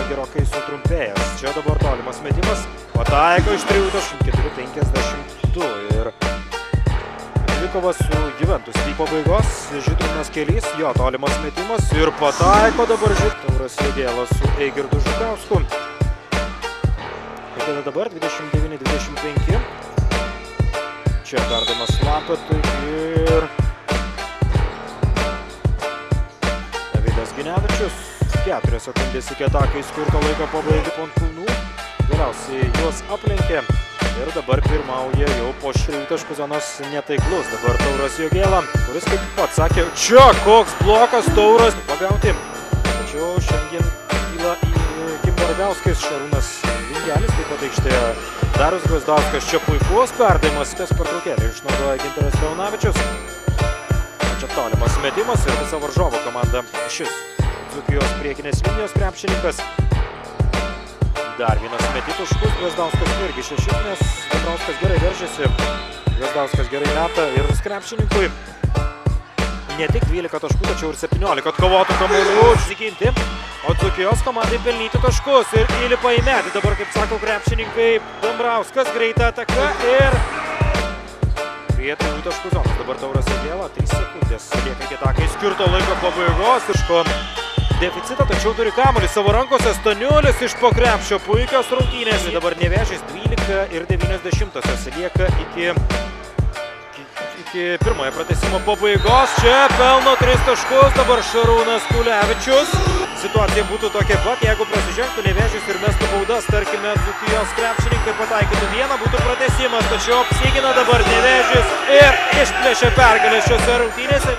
gerokai sutrumpėjęs. Čia dabar tolimas metimas. Pataiko iš 3 taškų 4-52 ir dvikovas su Juventus vyko pabaigos. Žydrūnas Kelys, jo tolimas metimas ir pataiko dabar Tauras Jogėlas su Eigirdu Žukausku. Ir tada dabar 29-25. Čia perdavimas Lapatui ir Davidas Ginevičius. 4 sekundės iki atakai skirto laiko pabaigai po kulnų. Galiausiai juos aplenkė. Ir dabar pirmauja jau po 3 taškų zonos netaiklus. Dabar Tauras Jogėla, kuris kaip pats sakė, čia koks blokas Tauras pagauti. Tačiau šiandien kyla į Kimbardauskas, Šarūnas Vingelis, taip pat aikštėje Darius Gvazdauskas. Čia puikus perdavimas, kas pertraukėlį išnaudoja Gintaras Leonavičius. Čia tolimas metimas ir visa varžovo komanda šis Dzūkijos priekinės linijos krepšininkas. Dar vienas metitaškus, Gvazdauskas irgi 6, nes Gvazdauskas gerai veržėsi. Gvazdauskas gerai meta ir krepšininkui ne tik 12 taškų, tačiau ir 17 atkovotų kamuolių užsiginti. O Dzūkijos komandai pelnyti taškus ir įlipa į medį. Dabar, kaip sako krepšininkai, Dambrauskas greita ataka ir prie 3 taškų zonos. Dabar Tauras Jogėla, 3 sekundės lieka iki atakai skirto laiko pabaigos. Iško deficitą, tačiau turi kamuolį savo rankose. Staniulis iš po krepšio, puikios rungtynės. Dabar Nevėžis 12 ir 90 lieka iki pirmojo pratęsimo pabaigos. Čia pelno 3 taškus, dabar Šarūnas Kulevičius. Situacija būtų tokia pat, jeigu prasižengtų Nevėžis ir mestų baudas, tarkime, Dzūkijos krepšininkai pataikytų vieną, būtų pratęsimas, tačiau apsigina dabar Nevėžis ir išplėšia pergalę šiose rungtynėse.